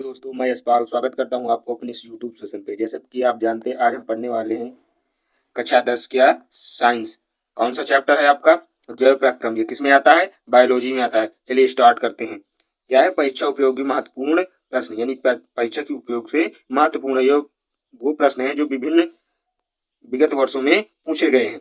दोस्तों, मैं यशपाल स्वागत करता हूं आपको अपने इस यूट्यूब सेशन पे। जैसे कि आप जानते हैं, आज हम पढ़ने वाले हैं कक्षा 10 क्या साइंस। कौन सा चैप्टर है आपका? जैव प्रक्रम। ये किस में आता है? बायोलॉजी में आता है। चलिए स्टार्ट करते हैं। क्या है? परीक्षा उपयोगी महत्वपूर्ण प्रश्न, यानी परीक्षा के उपयोग से महत्वपूर्ण वो प्रश्न है जो विभिन्न विगत वर्षों में पूछे गए हैं।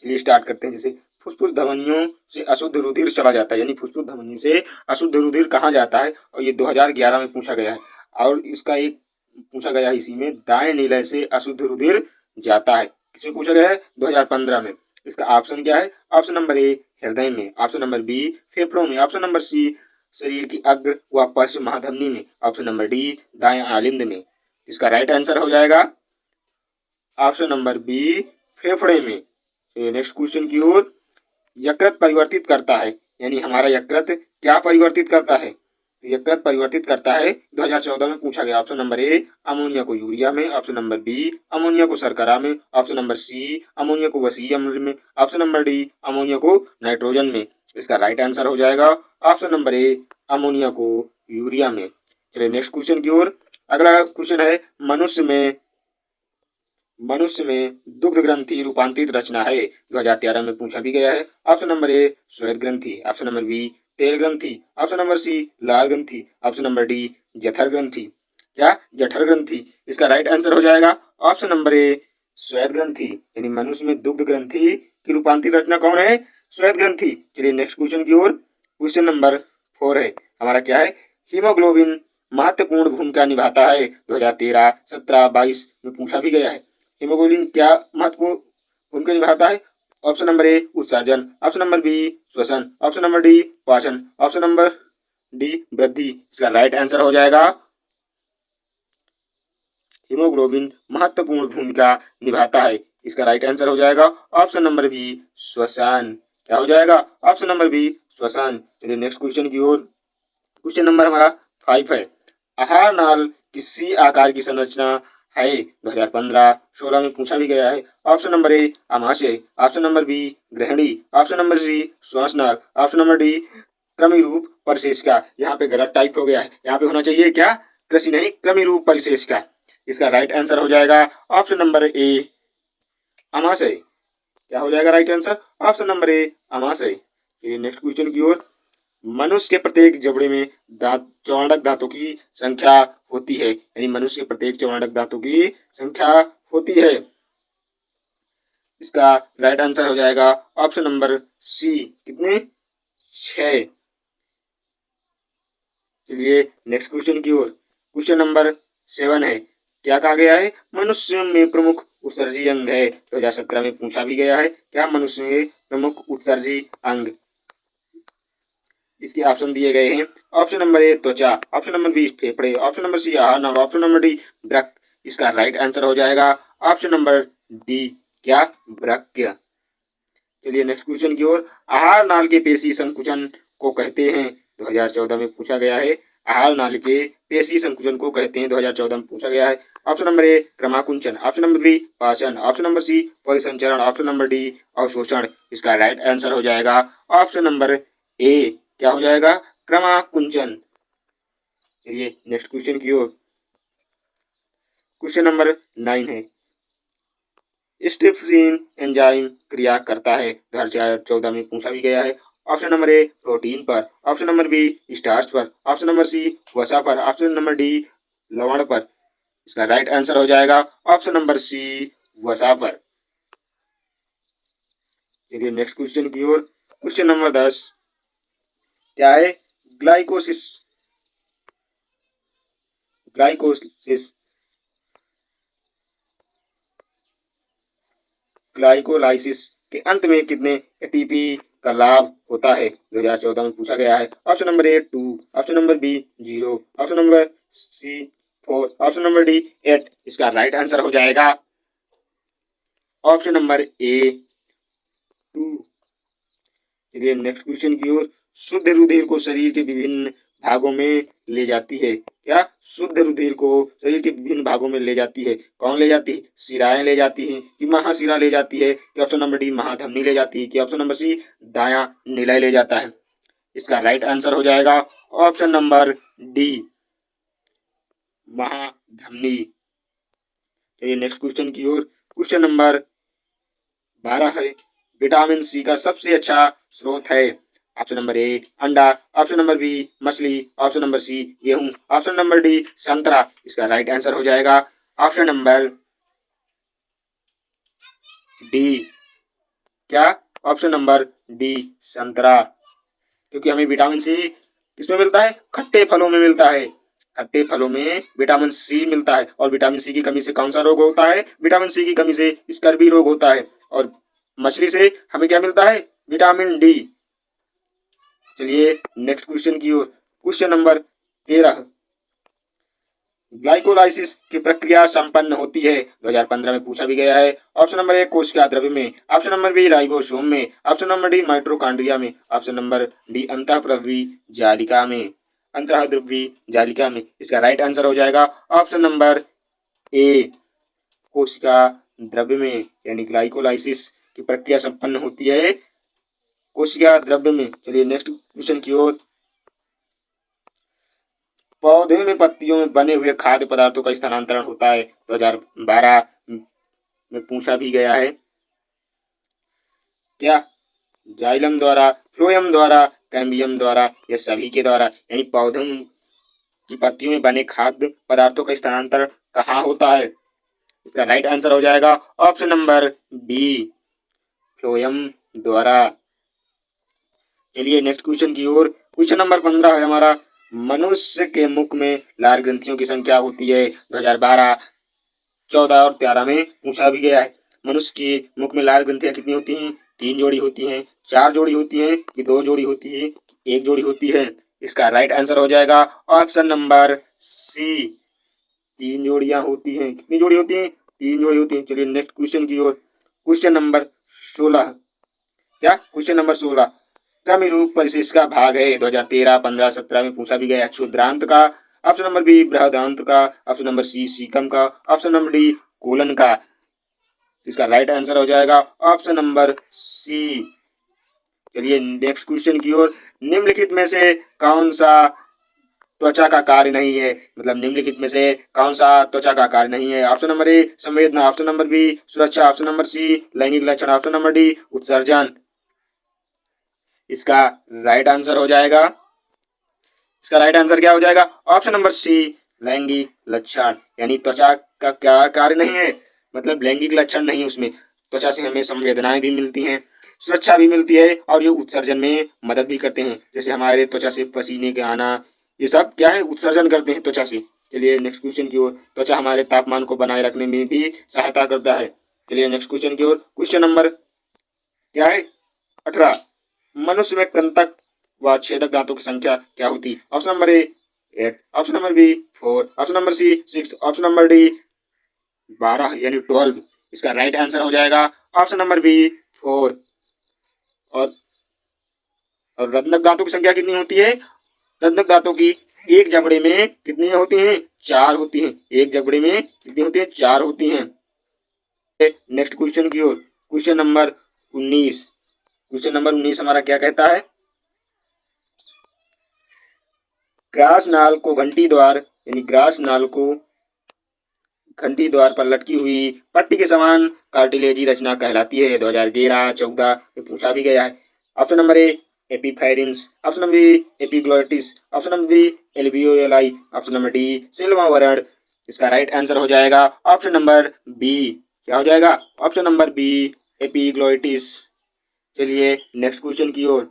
चलिए स्टार्ट करते हैं। जैसे फुफ्फुस धमनियों से अशुद्ध रुधिर चला जाता है, यानी फुफ्फुस धमनी से अशुद्ध रुधिर कहाँ जाता है, और ये 2011 में पूछा गया है। और इसका एक पूछा गया है इसी में, दाएं नीलय से अशुद्ध रुधिर जाता है। किसमें पूछा गया है? 2015 में। इसका ऑप्शन क्या है? ऑप्शन नंबर ए हृदय में, ऑप्शन नंबर बी फेफड़ों में, ऑप्शन नंबर सी शरीर की अग्र व पश्च महाधमनी में, ऑप्शन नंबर डी दाएं आलिंद में। इसका राइट आंसर हो जाएगा ऑप्शन नंबर बी फेफड़े में। नेक्स्ट क्वेश्चन की ओर। यकृत परिवर्तित करता है, यानी हमारा यकृत क्या परिवर्तित करता है? तो यकृत परिवर्तित करता है 2014 में पूछा गया। ऑप्शन नंबर ए अमोनिया को यूरिया में, ऑप्शन नंबर बी अमोनिया को शर्करा में, ऑप्शन नंबर सी अमोनिया को वसीय अम्ल में, ऑप्शन नंबर डी अमोनिया को नाइट्रोजन में। इसका राइट आंसर हो जाएगा ऑप्शन नंबर ए अमोनिया को यूरिया में। चलिए नेक्स्ट क्वेश्चन की ओर। अगला क्वेश्चन है, मनुष्य में दुग्ध ग्रंथि रूपांतरित रचना है। 2013 में पूछा भी गया है। ऑप्शन नंबर ए श्वेत ग्रंथि, ऑप्शन नंबर बी तेल ग्रंथि, ऑप्शन नंबर सी लाल ग्रंथि, ऑप्शन नंबर डी जठर ग्रंथि। क्या? जठर ग्रंथि। इसका राइट आंसर हो जाएगा ऑप्शन नंबर ए श्वेत ग्रंथि, यानी मनुष्य में दुग्ध ग्रंथि की रूपांतरित रचना कौन है? श्वेत ग्रंथि। चलिए नेक्स्ट क्वेश्चन की ओर। क्वेश्चन नंबर 4 है हमारा। क्या है? हीमोग्लोबिन महत्वपूर्ण भूमिका निभाता है। 2013, 17, 22 में पूछा भी गया है। हीमोग्लोबिन क्या महत्वपूर्ण भूमिका निभाता है? ऑप्शन नंबर ए उत्सर्जन, ऑप्शन नंबर बी श्वसन, ऑप्शन नंबर डी पाचन, ऑप्शन नंबर डी वृद्धि। इसका राइट आंसर हो जाएगा हीमोग्लोबिन महत्वपूर्ण भूमिका निभाता है। इसका राइट आंसर हो जाएगा ऑप्शन नंबर बी श्वसन। क्या हो जाएगा? ऑप्शन नंबर बी श्वसन। चलिए नेक्स्ट क्वेश्चन की ओर। क्वेश्चन नंबर हमारा 5 है। आहार नाल किसी आकार की संरचना है। 2015-16 में पूछा भी गया है। ऑप्शन नंबर ए आमाशय, ऑप्शन नंबर बी ग्रहणी, ऑप्शन नंबर सी श्वासनाल, ऑप्शन नंबर डी क्रमी रूप परिशेषिका। यहाँ पे गलत टाइप हो गया है, यहाँ पे होना चाहिए क्या? कृषि नहीं, क्रमी रूप परिशेषिका। इसका राइट आंसर हो जाएगा ऑप्शन नंबर ए आमाशय। क्या हो जाएगा right answer? Option number A आमाशय। नेक्स्ट क्वेश्चन की ओर। मनुष्य के प्रत्येक जबड़े में चौड़क दांतों की संख्या होती है, यानी मनुष्य के प्रत्येक चौड़क दांतों की संख्या होती है। इसका राइट आंसर हो जाएगा ऑप्शन नंबर सी। कितने? 6। चलिए नेक्स्ट क्वेश्चन की ओर। क्वेश्चन नंबर 7 है। क्या कहा गया है? मनुष्य में प्रमुख उत्सर्जी अंग है। 2017 में पूछा भी गया है। क्या मनुष्य में प्रमुख उत्सर्जी अंग? इसके ऑप्शन दिए गए हैं। ऑप्शन नंबर ए त्वचा, ऑप्शन नंबर बी फेफड़े, ऑप्शन नंबर सी आहार नाल, ऑप्शन नंबर डी वृक्क। इसका राइट आंसर हो जाएगा ऑप्शन नंबर डी। क्या? वृक्क। चलिए नेक्स्ट क्वेश्चन की ओर। आहार नाल के पेशी संकुचन को कहते हैं। 2014 में पूछा गया है। आहार नाल के पेशी संकुचन को कहते हैं। 2014 में पूछा गया है। ऑप्शन नंबर ए क्रमाकुंचन, ऑप्शन नंबर बी पाचन, ऑप्शन नंबर सी परिसंचरण, ऑप्शन नंबर डी अवशोषण। इसका राइट आंसर हो जाएगा ऑप्शन नंबर ए। क्या हो जाएगा? क्रमाकुंचन। चलिए नेक्स्ट क्वेश्चन की ओर। क्वेश्चन नंबर 9 है। स्ट्रिप्सिन एंजाइम क्रिया करता है। 2014 में पूछा भी गया है। ऑप्शन नंबर ए प्रोटीन पर, ऑप्शन नंबर बी स्टार्च पर, ऑप्शन नंबर सी वसा पर, ऑप्शन नंबर डी लवण पर। इसका राइट आंसर हो जाएगा ऑप्शन नंबर सी वसा पर। चलिए नेक्स्ट क्वेश्चन की ओर। क्वेश्चन नंबर 10 क्या है? ग्लाइकोसिस ग्लाइकोलाइसिस के अंत में कितने एटीपी का लाभ होता है? 2014 में पूछा गया है। Option number A 2, option number B 0, option number C 4, option number D 8। इसका राइट आंसर हो जाएगा ऑप्शन नंबर ए 2। चलिए नेक्स्ट क्वेश्चन की ओर। शुद्ध रुधिर को शरीर के विभिन्न भागों में ले जाती है। क्या? शुद्ध रुधिर को शरीर के विभिन्न भागों में ले जाती है। कौन ले जाती है? शिराएं ले जाती हैं कि महाशिरा ले जाती है कि ऑप्शन नंबर डी महाधमनी ले जाती है कि ऑप्शन नंबर सी दायां निलय ले जाता है। इसका राइट आंसर हो जाएगा ऑप्शन नंबर डी। महाधमनी। चलिए नेक्स्ट क्वेश्चन की ओर। क्वेश्चन नंबर 12 है, विटामिन सी का सबसे अच्छा स्रोत है। ऑप्शन नंबर ए अंडा, ऑप्शन नंबर बी मछली, ऑप्शन नंबर सी गेहूं, ऑप्शन नंबर डी संतरा। इसका राइट आंसर हो जाएगा ऑप्शन नंबर डी। क्या? ऑप्शन नंबर डी संतरा। क्योंकि हमें विटामिन सी किसमें मिलता है? खट्टे फलों में मिलता है। खट्टे फलों में विटामिन सी मिलता है। और विटामिन सी की कमी से कौन सा रोग होता है? विटामिन सी की कमी से स्कर्वी रोग होता है। और मछली से हमें क्या मिलता है? Vitamin D. चलिए नेक्स्ट क्वेश्चन की ओर। क्वेश्चन नंबर 13, ग्लाइकोलाइसिस की प्रक्रिया संपन्न होती है। 2015 में पूछा भी गया है। ऑप्शन नंबर ए कोशिका द्रव्य में, ऑप्शन नंबर बी राइबोसोम में, ऑप्शन नंबर डी माइटोकॉन्ड्रिया में, ऑप्शन नंबर डी अंतःद्रव्यी जालिका में। अंतःद्रव्यी जालिका में। इसका राइट आंसर हो जाएगा ऑप्शन नंबर ए कोशिका द्रव्य में, यानी ग्लाइकोलाइसिस की प्रक्रिया संपन्न होती है कोशिका द्रव्य में। चलिए नेक्स्ट क्वेश्चन की ओर। पौधे में पत्तियों में बने हुए खाद्य पदार्थों का स्थानांतरण होता है। 2012 में पूछा भी गया है। क्या? जाइलम द्वारा, फ्लोएम द्वारा, कैम्बियम द्वारा या सभी के द्वारा। यानी पौधों की पत्तियों में बने खाद्य पदार्थों का स्थानांतरण कहाँ होता है? इसका राइट आंसर हो जाएगा ऑप्शन नंबर बी फ्लोएम द्वारा। चलिए नेक्स्ट क्वेश्चन की ओर। क्वेश्चन नंबर 15 है हमारा, मनुष्य के मुख में लार ग्रंथियों की संख्या होती है। 2012, 14 और 13 में पूछा भी गया है। मनुष्य के मुख में लार ग्रंथियां कितनी होती हैं? 3 जोड़ी होती हैं, 4 जोड़ी होती हैं कि 2 जोड़ी होती है, 1 जोड़ी होती है। इसका राइट आंसर हो जाएगा ऑप्शन नंबर सी 3 जोड़ियां होती हैं। कितनी जोड़ी होती हैं? 3 जोड़ी होती हैं। चलिए नेक्स्ट क्वेश्चन की ओर। Question number 16। क्या? क्वेश्चन नंबर 16 क्रमिक रूप परिशिष्ट का भाग है। 2013, 15, 17 में पूछा भी गया। क्षुद्रांत का, ऑप्शन नंबर बी बृहदांत का, ऑप्शन नंबर सी सीकम का, ऑप्शन नंबर डी कोलन का। इसका राइट आंसर हो जाएगा ऑप्शन नंबर सी। चलिए नेक्स्ट क्वेश्चन की ओर। निम्नलिखित में से कौन सा त्वचा का कार्य नहीं है? मतलब निम्नलिखित में से कौन सा त्वचा का कार्य नहीं है? ऑप्शन नंबर ए संवेदना, ऑप्शन नंबर बी सुरक्षा, ऑप्शन नंबर सी लैंगिक लक्षण, ऑप्शन नंबर डी उत्सर्जन। इसका राइट आंसर हो जाएगा, इसका राइट आंसर क्या हो जाएगा? ऑप्शन नंबर सी लैंगिक लक्षण। यानी त्वचा का क्या कार्य नहीं है? मतलब लैंगिक लक्षण नहीं उसमें। त्वचा से हमें संवेदनाएं भी मिलती हैं, सुरक्षा भी मिलती है और ये उत्सर्जन में मदद भी करते हैं। जैसे हमारे त्वचा से पसीने के आना, ये सब क्या है? उत्सर्जन करते हैं त्वचा से। चलिए नेक्स्ट क्वेश्चन की ओर। त्वचा हमारे तापमान को बनाए रखने में भी सहायता करता है। चलिए नेक्स्ट क्वेश्चन की ओर। क्वेश्चन नंबर क्या है? 18, मनुष्य में कृंतक व छेदक दांतों की संख्या क्या होती है? Option number A 8, option number B 4, option number C 6, option number D 12 यानी 12। इसका राइट आंसर हो जाएगा ऑप्शन नंबर बी 4। और रत्नक दांतों की संख्या कितनी होती है? रत्नक दांतों की एक जबड़े में कितनी होती हैं? 4 होती हैं। एक जबड़े में कितनी होती है? 4 होती हैं। नेक्स्ट क्वेश्चन की ओर। Question number 19। क्वेश्चन नंबर 19 हमारा क्या कहता है? ग्रास नाल को घंटी द्वार, यानी ग्रास नाल को घंटी द्वार पर लटकी हुई पट्टी के समान कार्टिलेजी रचना कहलाती है। 2013, 14 में पूछा भी गया है। Option number A epipharynx, option number B epiglottis, option number B alveoli, option number D सिल्वावरण। इसका राइट आंसर हो जाएगा ऑप्शन नंबर बी। क्या हो जाएगा? Option number B epiglottis. चलिए नेक्स्ट क्वेश्चन की ओर।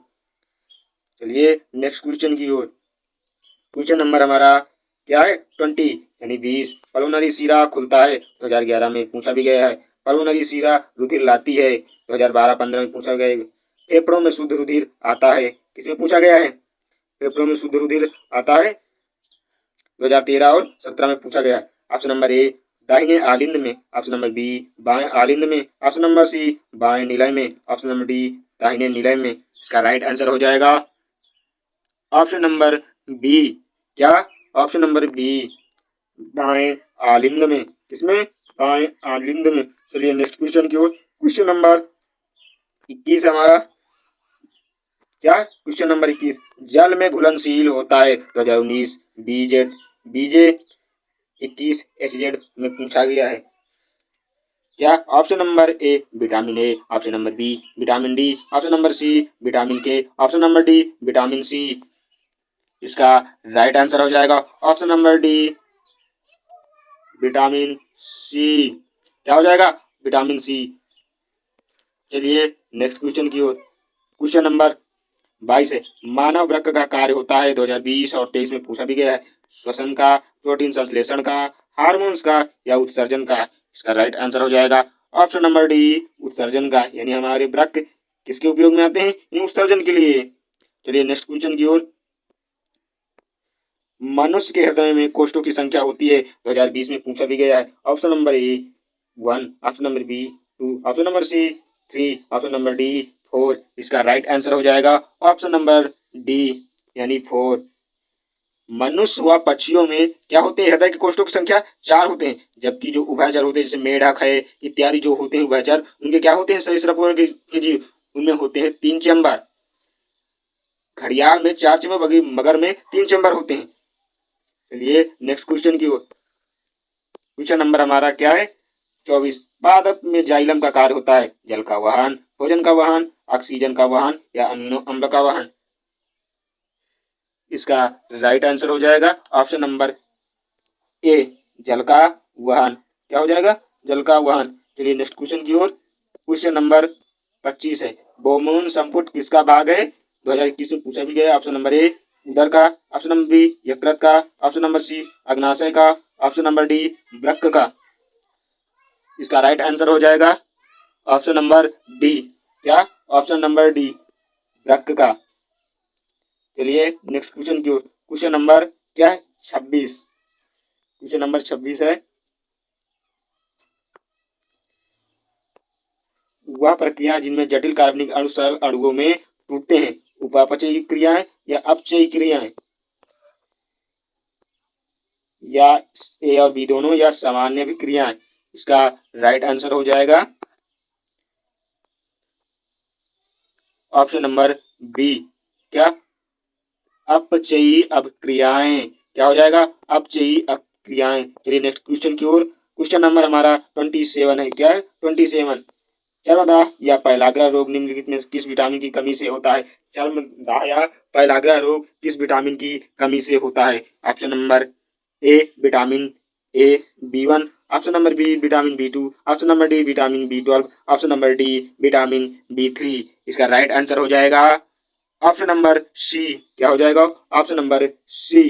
चलिए नेक्स्ट क्वेश्चन की ओर। क्वेश्चन नंबर हमारा क्या है? 20 यानी 20। पल्मोनरी सीरा खुलता है। 2011 में पूछा भी गया है। पल्मोनरी सीरा रुधिर लाती है। 2012-15 में पूछा गया है। फेफड़ों में शुद्ध रुधिर आता है। किसमें पूछा गया है? फेफड़ों में शुद्ध रुधिर आता है। 2013 और 17 में पूछा गया है। ऑप्शन नंबर ए दाहिने आलिंद में, ऑप्शन नंबर बी बाएं आलिंद में, ऑप्शन नंबर सी बाएं निलय में, ऑप्शन नंबर डी दाहिने निलय में। इसका राइट आंसर हो जाएगा ऑप्शन नंबर बी। क्या? ऑप्शन नंबर बी बाएं आलिंद में। किसमें? बाएं आलिंद में। चलिए नेक्स्ट क्वेश्चन की ओर। क्वेश्चन नंबर 21 हमारा क्या? क्वेश्चन नंबर 21 जल में घुलनशील होता है। 2019 बीजे बीजे 21 HZ में पूछा गया है। क्या? Option number A vitamin A, option number B vitamin D, option number C vitamin K, option number D vitamin C. इसका राइट आंसर हो जाएगा option number D vitamin C. क्या हो जाएगा? Vitamin C. चलिए नेक्स्ट क्वेश्चन की ओर। Question number 22 है, मानव वृक्क का कार्य होता है 2020 और 23 में पूछा भी गया है। श्वसन का, प्रोटीन संश्लेषण का, हार्मोन्स का या उत्सर्जन का। इसका राइट आंसर हो जाएगा ऑप्शन नंबर डी उत्सर्जन का। यानी हमारे वृक्क किसके उपयोग में आते हैं? यानी उत्सर्जन के लिए। चलिए नेक्स्ट क्वेश्चन की ओर। मनुष्य के हृदय में कोष्ठों की संख्या होती है 2020 में पूछा भी गया है। Option number A 1, option number B 2, option number C 3, option number D 4। इसका राइट आंसर हो जाएगा ऑप्शन नंबर डी यानी 4। मनुष्य व पक्षियों में क्या होते हैं? हृदय के कोष्ठों की संख्या 4 होते हैं, जबकि जो उभयचर होते हैं जैसे मेढक है इत्यादि जो होते हैं उभयचर, उनके क्या होते हैं? सरीसृप वर्ग के जीव, उनमें होते हैं 3 चैम्बर। घड़ियाल में 4 चैम्बर, मगर में 3 चैम्बर होते हैं। चलिए नेक्स्ट क्वेश्चन की ओर। क्वेश्चन नंबर हमारा क्या है? 24। पादप में जाइलम का कार्य होता है जल का वहन, भोजन का वहन, ऑक्सीजन का वहन या अमीनो अम्ल का वहन। इसका राइट आंसर हो जाएगा ऑप्शन नंबर ए जल का वहन। क्या हो जाएगा? जल का वहन। चलिए नेक्स्ट क्वेश्चन की ओर। क्वेश्चन नंबर 25 है, बोमोन संपुट किसका भाग है? 2021 में पूछा भी गया। ऑप्शन नंबर ए उदर का, ऑप्शन नंबर बी यकृत का, ऑप्शन नंबर सी अग्नाशय का, ऑप्शन नंबर डी वृक्क का। इसका राइट आंसर हो जाएगा ऑप्शन नंबर डी। क्या? ऑप्शन नंबर डी वृक्क का। चलिए नेक्स्ट क्वेश्चन की ओर। क्वेश्चन नंबर क्या है? 26। क्वेश्चन नंबर 26 है, वह प्रक्रिया जिनमें जटिल कार्बनिक अणु सरल अणुओं में टूटते हैं, उपापचयी क्रियाएं या अपचयी क्रियाएं, या ए और बी दोनों, या सामान्य भी क्रियाएं। इसका राइट आंसर हो जाएगा ऑप्शन नंबर बी। क्या? अपचयी अभिक्रियाएं। क्या हो जाएगा? अपचयी अभिक्रियाएं। चलिए नेक्स्ट क्वेश्चन की ओर। क्वेश्चन नंबर हमारा 27 है। क्या है? 27। चर्मदाह या पैलाग्रा रोग निम्नलिखित में किस विटामिन की कमी से होता है? चर्मदाह या पैलाग्रा रोग किस विटामिन की कमी से होता है? Option number A vitamin A B1, option number B vitamin B2, option number D vitamin B12, option number D vitamin B3। इसका राइट आंसर हो जाएगा ऑप्शन नंबर सी। क्या हो जाएगा? Option number C.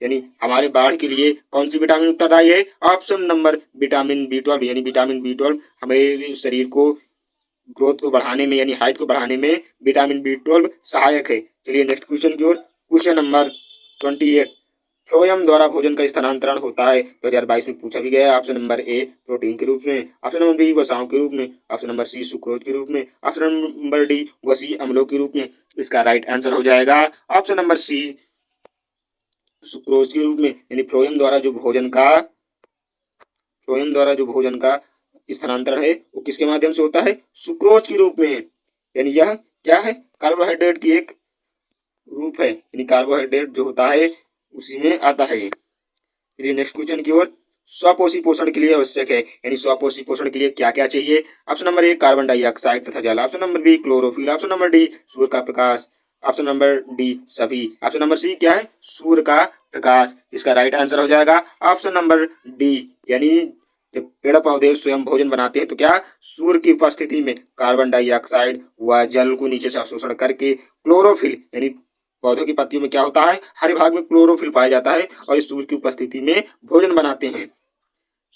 यानी हमारे बाढ़ के लिए कौन सी विटामिन उत्तरदायी है? Option number vitamin B12। यानी विटामिन B12 हमारे शरीर को ग्रोथ को बढ़ाने में यानी हाइट को बढ़ाने में विटामिन B12 सहायक है। चलिए नेक्स्ट क्वेश्चन की ओर। Question number 28। फ्लोएम द्वारा भोजन का स्थानांतरण होता है 2022 में पूछा भी गया है। ऑप्शन नंबर ए प्रोटीन के रूप में, ऑप्शन नंबर बी वसाओं के रूप में, ऑप्शन नंबर सी सुक्रोज के रूप में, ऑप्शन नंबर डी वसी अम्लों के रूप में। इसका राइट आंसर हो जाएगा ऑप्शन नंबर सी सुक्रोज के रूप में। यानी फ्लोएम द्वारा जो भोजन का स्थानांतरण है वो किसके माध्यम से होता है? सुक्रोज के रूप में। यानी यह क्या है? कार्बोहाइड्रेट की एक रूप है, यानी कार्बोहाइड्रेट जो होता है उसी में आता है। फिर नेक्स्ट क्वेश्चन की ओर। स्वपोषी पोषण के लिए आवश्यक है, यानी स्वपोषी पोषण के लिए क्या क्या चाहिए? Option number A carbon dioxide तथा जल, option number B chlorophyll, option number D सूर्य का प्रकाश, ऑप्शन नंबर डी सभी, ऑप्शन नंबर सी क्या है? सूर्य का प्रकाश। इसका राइट आंसर हो जाएगा ऑप्शन नंबर डी। यानी जब पेड़ पौधे स्वयं भोजन बनाते हैं तो क्या सूर्य की उपस्थिति में कार्बन डाइऑक्साइड व जल को नीचे से अवशोषण करके क्लोरोफिल यानी पौधों की पत्तियों में क्या होता है? हरे भाग में क्लोरोफिल पाया जाता है और इस सूर्य की उपस्थिति में भोजन बनाते हैं।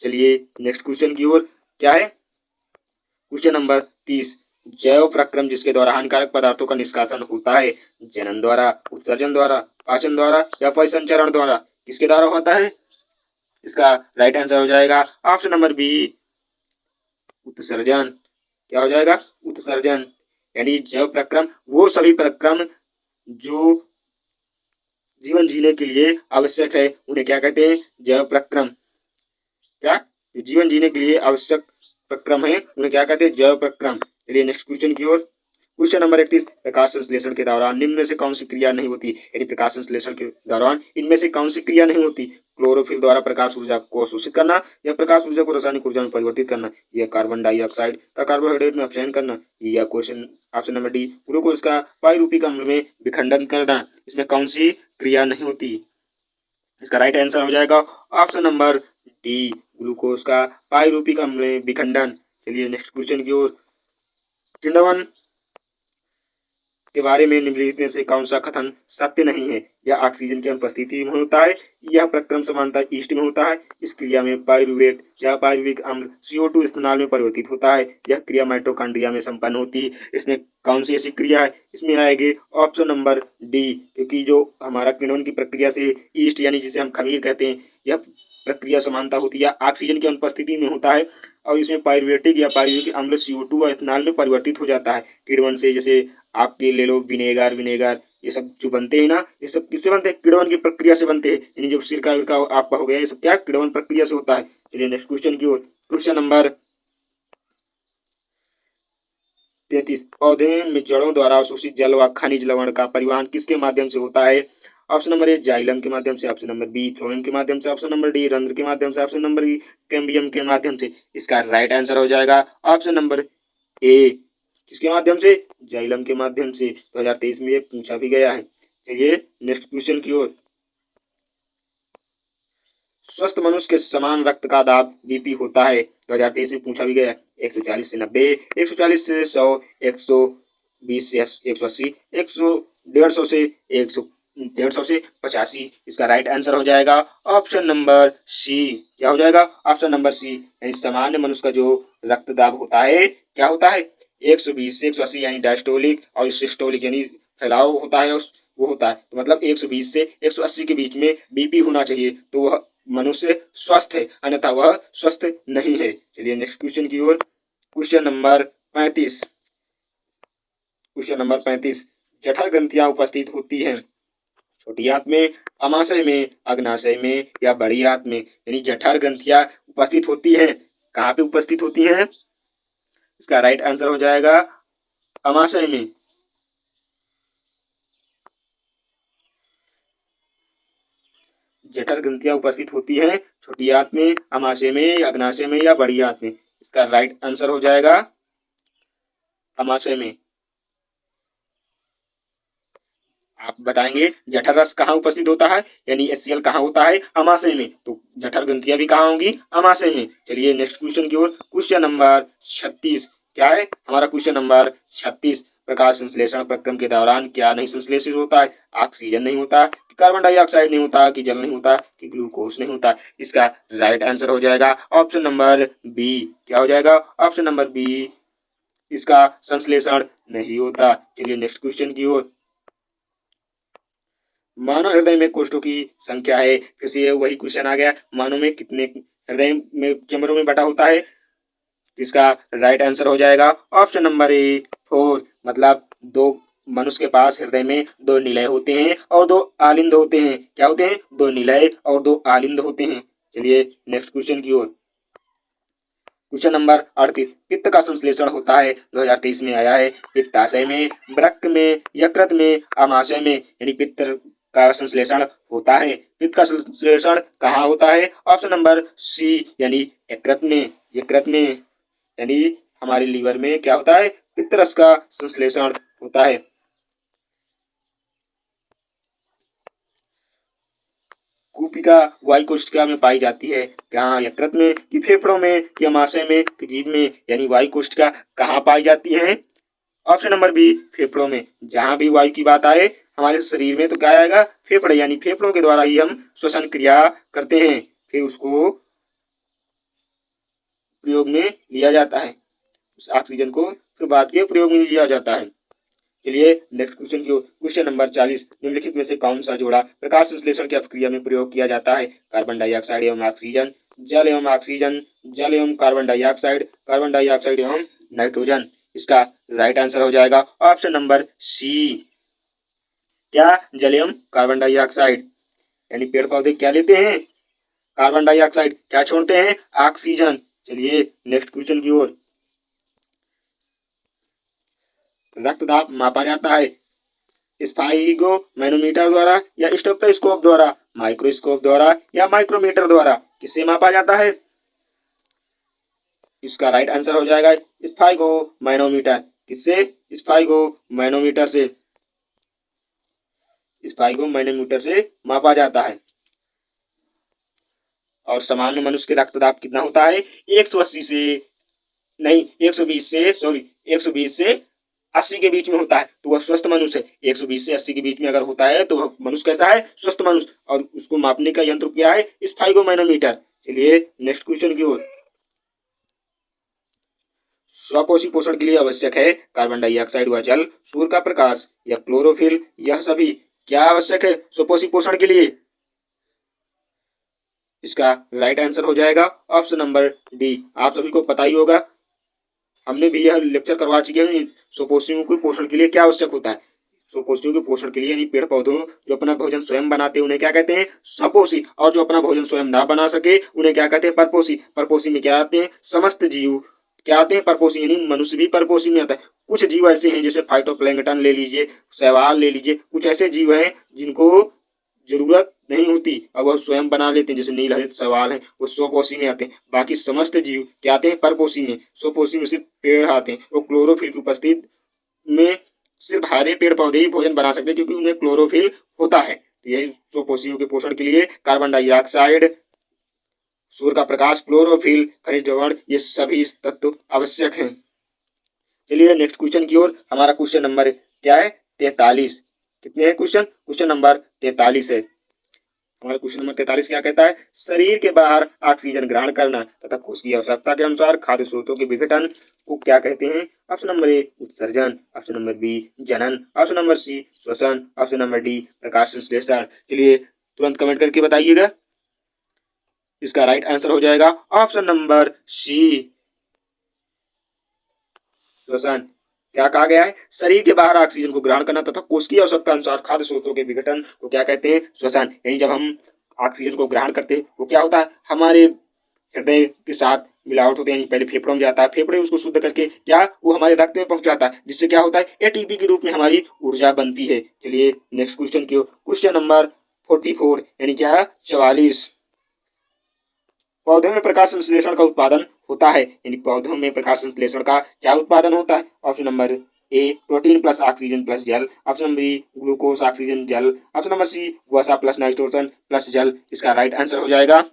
चलिए नेक्स्ट क्वेश्चन की ओर। क्या है? Question number 30। जैव प्रक्रम जिसके द्वारा हानिकारक पदार्थों का निष्कासन होता है, जनन द्वारा, उत्सर्जन द्वारा, पाचन द्वारा या परिसंचरण द्वारा, किसके द्वारा होता है? इसका राइट आंसर हो जाएगा ऑप्शन नंबर बी उत्सर्जन। क्या हो जाएगा? उत्सर्जन। यानी जैव प्रक्रम वो सभी प्रक्रम जो जीवन जीने के लिए आवश्यक है उन्हें क्या कहते हैं? जैव प्रक्रम। क्या? जो जीवन जीने के लिए आवश्यक प्रक्रम है उन्हें क्या कहते हैं? जैव प्रक्रम। चलिए नेक्स्ट क्वेश्चन की ओर। क्वेश्चन नंबर 31, प्रकाश संश्लेषण के दौरान निम्न में से कौन सी क्रिया नहीं होती, यानी प्रकाश संश्लेषण के दौरान इनमें से कौन सी क्रिया नहीं होती। क्लोरोफिल द्वारा प्रकाश ऊर्जा को अवशोषित करना, या प्रकाश ऊर्जा को रासायनिक ऊर्जा में परिवर्तित करना, या कार्बन डाइऑक्साइड का कार्बोहाइड्रेट में अपचयन करना, या question option number D, glucose का पाइरुविक अम्ल में विखंडन करना। इसमें कौन सी क्रिया नहीं होती। इसका राइट आंसर हो जाएगा ऑप्शन नंबर डी, ग्लूकोज का पाइरुविक अम्ल में विखंडन। चलिए नेक्स्ट क्वेश्चन की ओर। किण्वन के बारे में निम्नलिखित में से कौन सा कथन सत्य नहीं है। यह ऑक्सीजन की अनुपस्थिति में होता है। यह प्रक्रम समानता ईस्ट में होता है। इस क्रिया में पाइरुवेट या पाइरुविक अम्ल CO2 इथेनॉल में परिवर्तित होता है। यह क्रिया माइटोकॉन्ड्रिया में संपन्न होती है। इसमें कौन सी ऐसी क्रिया है। इसमें आएगी ऑप्शन नंबर डी, क्योंकि जो हमारा किण्वन की प्रक्रिया से ईस्ट यानी जिसे हम खमीर कहते हैं, यह प्रक्रिया समानता होती है, ऑक्सीजन की अनुपस्थिति में होता है, और इसमें पाइरुवेटिक या पाइरुविक अम्ल CO2 और इथेनॉल में परिवर्तित हो जाता है किण्वन से। जैसे आपके ले लो विनेगर ये सब जो बनते हैं ना, ये सब किससे बनते हैं, किण्वन की प्रक्रिया से बनते हैं। यानी जो सिरका विरका आपका हो गया, ये सब क्या किण्वन प्रक्रिया से होता है। चलिए नेक्स्ट क्वेश्चन की ओर। क्वेश्चन नंबर 33, पौधे में जड़ों द्वारा अवशोषित जल व खनिज लवण का परिवहन किसके माध्यम से होता है। ऑप्शन नंबर ए, जाइलम के माध्यम से, ऑप्शन नंबर बी, फ्लोएम के माध्यम से, ऑप्शन नंबर डी, रंध्र के माध्यम से, ऑप्शन नंबर ई, कैम्बियम के माध्यम से। इसका राइट आंसर हो जाएगा ऑप्शन नंबर ए, किसके माध्यम से, जाइलम के माध्यम से। 2023 में ये पूछा भी गया है। चलिए नेक्स्ट क्वेश्चन की ओर। स्वस्थ मनुष्य के समान रक्त का दाब बीपी होता है। 2023 में पूछा भी गया है। 140 से 90, 140 से 100, 120 से 180, 150 से 150 से 85। इसका राइट आंसर हो जाएगा ऑप्शन नंबर सी। क्या हो जाएगा, ऑप्शन नंबर सी, यानी सामान्य मनुष्य का जो रक्त दाब होता है क्या होता है, 120 से 180 यानी डायस्टोलिक, और सिस्टोलिक यानी फैलाव होता है वो होता है। तो मतलब 120 से 180 के बीच में बीपी होना चाहिए, तो वह मनुष्य स्वस्थ है, अन्यथा वह स्वस्थ नहीं है। चलिए नेक्स्ट क्वेश्चन की ओर। क्वेश्चन नंबर 35, क्वेश्चन नंबर 35, जठर ग्रंथियां उपस्थित होती हैं छोटी आंत में, अमाशय में, अग्नाशय में, या बड़ी आंत में। यानी जठर ग्रंथियां उपस्थित होती हैं, कहाँ पे उपस्थित होती हैं। इसका राइट आंसर हो जाएगा अमाशय में। जठर ग्रंथियां उपस्थित होती हैं छोटी आंत में, अमाशय में, अग्नाशय में, या बड़ी आंत में। इसका राइट आंसर हो जाएगा अमाशय में। आप बताएंगे जठर रस कहाँ उपस्थित होता है, यानी HCl कहाँ होता है, अमाशय में, तो जठर ग्रंथियां भी कहाँ होंगी, अमाशय में। चलिए नेक्स्ट क्वेश्चन की ओर। क्वेश्चन नंबर 36, क्या है हमारा क्वेश्चन नंबर 36, प्रकाश संश्लेषण प्रक्रम के दौरान क्या नहीं संश्लेषित होता है। ऑक्सीजन नहीं होता, कि कार्बन डाइऑक्साइड नहीं होता, कि जल नहीं होता, कि ग्लूकोज नहीं होता। इसका राइट आंसर हो जाएगा ऑप्शन नंबर बी। क्या हो जाएगा, ऑप्शन नंबर बी, इसका संश्लेषण नहीं होता। चलिए नेक्स्ट क्वेश्चन की ओर। मानव हृदय में कोष्ठों की संख्या है। फिर से वही क्वेश्चन आ गया, मानव में कितने हृदय में चैम्बरों में बटा होता है। इसका राइट आंसर हो जाएगा ऑप्शन नंबर ए, 4। मतलब दो मनुष्य के पास हृदय में 2 निलय होते हैं और 2 आलिंद होते हैं। क्या होते हैं, 2 निलय और 2 आलिंद होते हैं। चलिए नेक्स्ट क्वेश्चन की ओर। क्वेश्चन नंबर 38, पित्त का संश्लेषण होता है। 2023 में आया है। पित्ताशय में, वृक्क में, यकृत में, आमाशय में। यानी पित्त का संश्लेषण होता है। पित्त का संश्लेषण कहाँ होता है, ऑप्शन नंबर सी, यानी यकृत में। यकृत में यानी हमारे लीवर में क्या होता है, पित्त रस का संश्लेषण होता है। कूपिका वायु कोशिका में पाई जाती है। कहाँ, यकृत में, कि फेफड़ों में, कि आमाशय में, कि जीभ में। यानी वायु कोशिका कहाँ पाई जाती है, ऑप्शन नंबर बी, फेफड़ों में। जहां भी वायु की बात आए हमारे शरीर में तो क्या आएगा, फेफड़े, यानी फेफड़ों के द्वारा ही हम श्वसन क्रिया करते हैं, फिर उसको प्रयोग में लिया जाता है, उस ऑक्सीजन को फिर बाद के प्रयोग में लिया जाता है। चलिए नेक्स्ट क्वेश्चन की ओर। क्वेश्चन नंबर 40, निम्नलिखित में से कौन सा जोड़ा प्रकाश संश्लेषण की अपक्रिया में प्रयोग किया जाता है। कार्बन डाइऑक्साइड एवं ऑक्सीजन, जल एवं ऑक्सीजन, जल एवं कार्बन डाइऑक्साइड, कार्बन डाइऑक्साइड एवं नाइट्रोजन। इसका राइट आंसर हो जाएगा ऑप्शन नंबर सी। क्या, जल एवं कार्बन डाइऑक्साइड। यानी पेड़ पौधे क्या लेते हैं, कार्बन डाइऑक्साइड, क्या छोड़ते हैं, ऑक्सीजन। चलिए नेक्स्ट क्वेश्चन की ओर। रक्तदाब मापा जाता है? स्फाइगोमैनोमीटर द्वारा या स्टेथोस्कोप द्वारा, माइक्रोस्कोप द्वारा या माइक्रोमीटर द्वारा? किससे मापा जाता है? इसका राइट आंसर हो जाएगा स्फाइगोमैनोमीटर। किससे? स्फाइगोमैनोमीटर से। स्फाइगोमैनोमीटर से मापा जाता है। और सामान्य मनुष्य के रक्तदाब कितना होता है? 180 से नहीं 120 से 120 से 80 के बीच में होता है, तो वह स्वस्थ मनुष्य है। 120 से 80 के बीच में अगर होता है तो वह मनुष्य कैसा है? स्वस्थ मनुष्य। और उसको मापने का यंत्र क्या है? स्फाइगोमैनोमीटर। चलिए नेक्स्ट क्वेश्चन की ओर। स्वपोषी पोषण के लिए आवश्यक है कार्बन डाइऑक्साइड व जल, सूर्य का प्रकाश या क्लोरोफिल, यह सभी क्या आवश्यक है स्वपोषी पोषण के लिए? इसका राइट आंसर हो जाएगा ऑप्शन नंबर डी। आप सभी को पता ही होगा, हमने भी यह लेक्चर करवा चुके हैं स्वपोषियों के पोषण के लिए क्या आवश्यक होता है। स्वपोषियों के पोषण के लिए यानी पेड़ पौधों जो अपना भोजन स्वयं बनाते हैं उन्हें क्या कहते हैं? स्वपोषी। और जो अपना भोजन स्वयं ना बना सके उन्हें क्या कहते हैं? परपोषी। परपोषी में क्या आते हैं? समस्त जीव क्या आते हैं? परपोषी, यानी मनुष्य भी परपोषी में आता है। कुछ जीव ऐसे हैं जैसे फाइटोप्लैंक्टन ले लीजिए, शैवाल ले लीजिए, कुछ ऐसे जीव हैं जिनको जरूरत नहीं होती और वह स्वयं बना लेते हैं, जैसे नीलहरित शैवाल है, वो स्वपोषी में आते हैं। बाकी समस्त जीव क्या आते हैं? परपोषी में। स्वपोषी में सिर्फ पेड़ आते हैं, वो क्लोरोफिल की उपस्थिति में सिर्फ हरे पेड़ पौधे ही भोजन बना सकते हैं क्योंकि उनमें क्लोरोफिल होता है। तो यही स्वपोषियों के पोषण के लिए कार्बन डाइऑक्साइड, सूर्य का प्रकाश, क्लोरोफिल, खनिज लवण, ये सभी तत्व आवश्यक हैं। चलिए नेक्स्ट क्वेश्चन की ओर। हमारा क्वेश्चन नंबर क्या है? 43। कितने हैं क्वेश्चन? क्वेश्चन नंबर 43 है। हमारा क्वेश्चन नंबर 43 क्या कहता है? शरीर के बाहर ऑक्सीजन ग्रहण करना तथा कोश की आवश्यकता के अनुसार खाद्य स्रोतों के विघटन को क्या कहते हैं? ऑप्शन नंबर ए उत्सर्जन, ऑप्शन नंबर बी जनन, ऑप्शन नंबर सी श्वसन, ऑप्शन नंबर डी प्रकाश संश्लेषण। चलिए तुरंत कमेंट करके बताइएगा। इसका राइट आंसर हो जाएगा ऑप्शन नंबर सी श्वसन। क्या कहा गया है? शरीर के बाहर ऑक्सीजन को ग्रहण करना तथा कोश की आवश्यकता अनुसार खाद्य स्रोतों के विघटन को क्या कहते हैं? श्वसन। यानी जब हम ऑक्सीजन को ग्रहण करते हैं वो क्या होता है? हमारे हृदय के साथ मिलावट होती है, यानी पहले फेफड़ों में जाता है, फेफड़े उसको शुद्ध करके क्या वो हमारे रक्त में पहुंचाता है, जिससे क्या होता है? एटीपी के रूप में हमारी ऊर्जा बनती है। चलिए नेक्स्ट क्वेश्चन की क्वेश्चन नंबर 44 यानी क्या? 44। पौधों में प्रकाश संश्लेषण का उत्पादन होता है, यानी पौधों में प्रकाश संश्लेषण का क्या उत्पादन होता है? Option number A protein plus oxygen plus जल, option number B glucose oxygen जल, ऑप्शन नंबर सी वसा प्लस नाइट्रोजन प्लस जल। इसका राइट आंसर हो जाएगा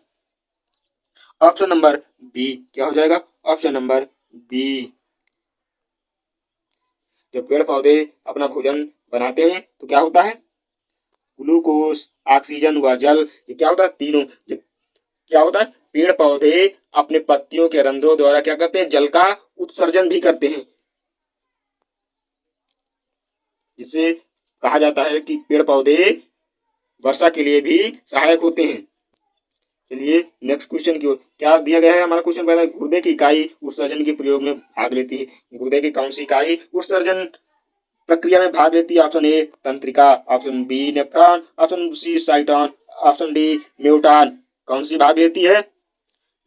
ऑप्शन नंबर बी। क्या हो जाएगा? Option number B. जब पेड़ पौधे अपना भोजन बनाते हैं तो क्या होता है? ग्लूकोज, ऑक्सीजन व जल, ये क्या होता है? तीनों। जब क्या होता है? पेड़ पौधे अपने पत्तियों के रंध्रों द्वारा क्या करते हैं? जल का उत्सर्जन भी करते हैं, जिससे कहा जाता है कि पेड़ पौधे वर्षा के लिए भी सहायक होते हैं। चलिए नेक्स्ट क्वेश्चन की ओर। क्या दिया गया है? हमारा क्वेश्चन पहला, गुर्दे की इकाई उत्सर्जन के प्रयोग में भाग लेती है। गुर्दे की कौन सी इकाई उत्सर्जन प्रक्रिया में भाग लेती है? ऑप्शन ए तंत्रिका, option B nephron, option C cyton, option D म्यूटान। कौन सी भाग लेती है?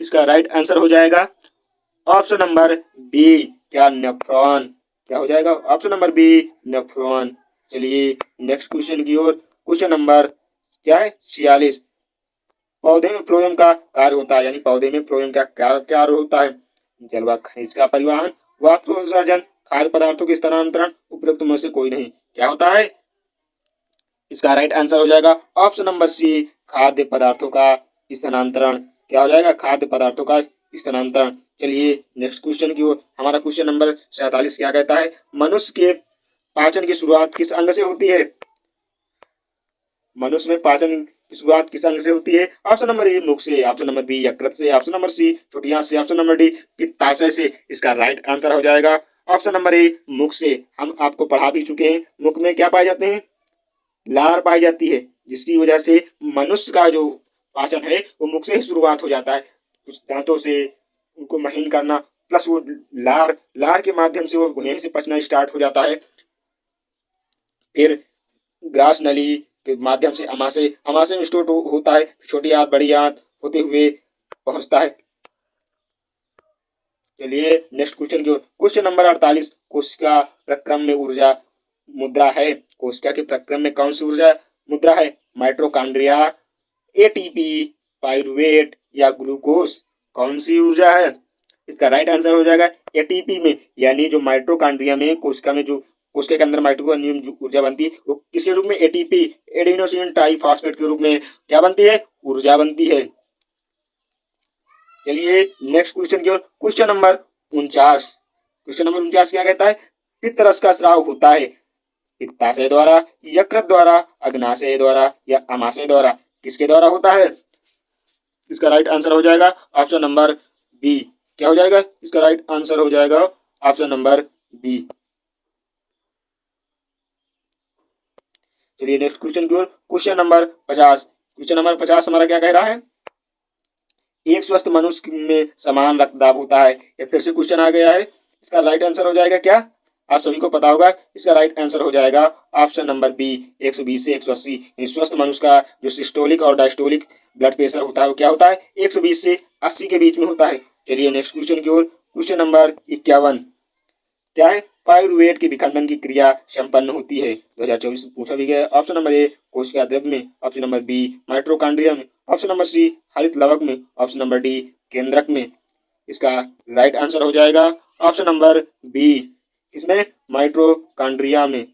इसका राइट आंसर हो जाएगा ऑप्शन नंबर बी। क्या? नेफ्रॉन। क्या हो जाएगा? Option number B nephron. चलिए नेक्स्ट क्वेश्चन की ओर। क्वेश्चन नंबर क्या है? 46। पौधे में फ्लोएम का कार्य होता है, यानी पौधे में फ्लोएम का क्या कार्य होता है? जल व खनिज का परिवहन, वाष्पोत्सर्जन, खाद्य पदार्थों के स्थानांतरण, उपयुक्त में से कोई नहीं। क्या होता है? इसका राइट आंसर हो जाएगा ऑप्शन नंबर सी खाद्य पदार्थों का स्थानांतरण। क्या हो जाएगा? खाद्य पदार्थों का स्थानांतरण। चलिए नेक्स्ट क्वेश्चन की ओर। हमारा क्वेश्चन नंबर 47 क्या कहता है? मनुष्य के पाचन की शुरुआत किस अंग से होती है? मनुष्य में पाचन की शुरुआत किस अंग से होती है? ऑप्शन नंबर ए मुख से, ऑप्शन नंबर बी यकृत से, ऑप्शन नंबर सी छोटी आंत से, ऑप्शन नंबर डी पित्ताशय से। इसका राइट आंसर हो जाएगा ऑप्शन नंबर ए मुख से। हम आपको पढ़ा भी चुके हैं, मुख में क्या पाए जाते हैं? लार पाई जाती है, जिसकी वजह से मनुष्य का जो पाचन है वो मुख से ही शुरुआत हो जाता है। कुछ दांतों से उनको महीन करना, प्लस वो लार लार के माध्यम से वो यहीं से पचना स्टार्ट हो जाता है। फिर ग्रास नली के माध्यम से अमाशय, अमाशय में स्टोर होता है, छोटी आंत बड़ी आंत होते हुए पहुंचता है चलिए नेक्स्ट क्वेश्चन की ओर। क्वेश्चन नंबर 48, कोशिका प्रक्रम में ऊर्जा मुद्रा है। कोशिका के प्रक्रम में कौन सी ऊर्जा मुद्रा है? माइटोकॉन्ड्रिया, एटीपी, पाइरुवेट या ग्लूकोज? कौन सी ऊर्जा है? इसका राइट आंसर हो जाएगा एटीपी में, यानी जो माइटोकॉन्ड्रिया में कोशिका में जो कोशिका के अंदर माइटोकॉन्ड्रिया जो ऊर्जा बनती है वो किसके रूप में? एटीपी, एडिनोसिन ट्राइफॉस्फेट के रूप में क्या बनती है? ऊर्जा बनती है। चलिए नेक्स्ट क्वेश्चन की ओर। Question number 49। क्वेश्चन नंबर 49 क्या कहता है? पित्तरस का स्राव होता है पित्ताशय द्वारा, यकृत द्वारा, अग्नाशय द्वारा या अमाशय द्वारा? किसके द्वारा होता है? इसका राइट आंसर हो जाएगा ऑप्शन नंबर बी। क्या हो जाएगा? इसका राइट आंसर हो जाएगा ऑप्शन नंबर बी। चलिए नेक्स्ट क्वेश्चन की ओर। Question number 50। क्वेश्चन नंबर 50 हमारा क्या कह रहा है? एक स्वस्थ मनुष्य में समान रक्तदाब होता है। ये फिर से क्वेश्चन आ गया है। इसका राइट आंसर हो जाएगा क्या? आप सभी को पता होगा। इसका राइट आंसर हो जाएगा ऑप्शन नंबर बी, 120 से 180। स्वस्थ मनुष्य का जो सिस्टोलिक और डायस्टोलिक ब्लड प्रेशर होता है वो क्या होता है? 120 से 80 के बीच में होता है। चलिए नेक्स्ट क्वेश्चन की ओर। क्वेश्चन नंबर 51 क्या है? पाइरुवेट के विखंडन की क्रिया संपन्न होती है। 2024 में पूछा भी गया। ऑप्शन नंबर ए, कोशिका द्रव्य में। ऑप्शन नंबर बी, माइटोकॉन्ड्रिया में। ऑप्शन नंबर सी, हरित लवक में। ऑप्शन नंबर डी, केंद्रक में। इसका राइट आंसर हो जाएगा ऑप्शन नंबर बी। इसमें माइटोकॉन्ड्रिया में।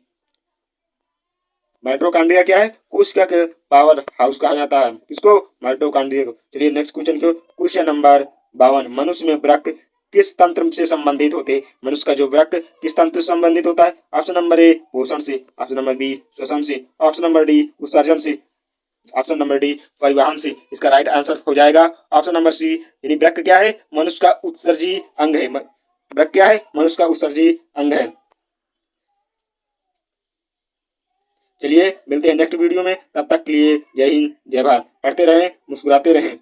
माइटोकॉन्ड्रिया क्या है? कोशिका के पावर हाउस कहा जाता है। किसको? माइटोकॉन्ड्रिया को। चलिए नेक्स्ट क्वेश्चन को। Question number 52। मनुष्य में वृक्क किस तंत्र से संबंधित होते हैं? मनुष्य का जो वृक्क किस तंत्र से संबंधित होता है? ऑप्शन नंबर ए, पोषण से। ऑप्शन नंबर बी, श्वसन से। ऑप्शन नंबर डी, उत्सर्जन से। ऑप्शन नंबर डी, परिवहन से। इसका राइट आंसर हो जाएगा ऑप्शन नंबर सी, यानी वृक्क क्या है? मनुष्य का उत्सर्जी अंग है। वृक्क क्या है? मनुष्य का उत्सर्जी अंग है। चलिए मिलते हैं नेक्स्ट वीडियो में। तब तक के लिए जय हिंद, जय भारत। पढ़ते रहें, मुस्कुराते रहें।